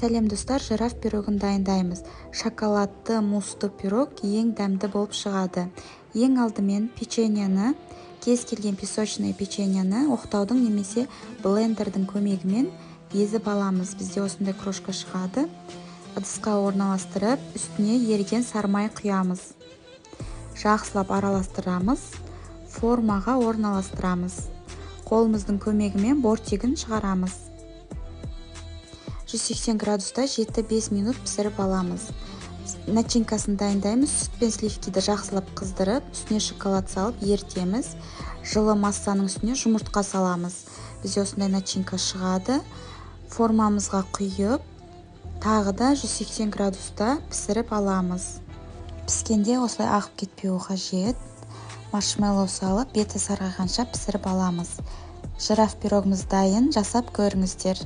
Сәлем достар, жираф пирогын дайындаймыз. Шоколадты, мусты пирог ең дәмді болып шығады. Ең алдымен печеньені, кез келген песочный печеньені оқтаудың немесе блендердің көмегімен езіп аламыз. Бізде осындай крошка шығады. Ыдысқа орналастырып, үстіне еріген сармай құямыз. Жақсылап араластырамыз, формаға орналастырамыз. Қолымыздың көмегімен бортигін шығарамыз. 180 градуста 7-5 минут пісіріп аламыз. Начинкасын дайындаймыз. Сүт пен сливкиді жақсылап қыздырып, үстіне шоколад салып ертеміз. Жылы массаның үстіне жұмыртқа саламыз. Бізде осындай начинка шығады. Формамызға құйып, тағы да 180 градуста пісіріп аламыз. Піскенде осылай ағып кетпеуі қажет. Маршмеллоу салып, беті сарғайғанша пісіріп аламыз. Жираф пирогымыз дайын, жасап көріңіздер.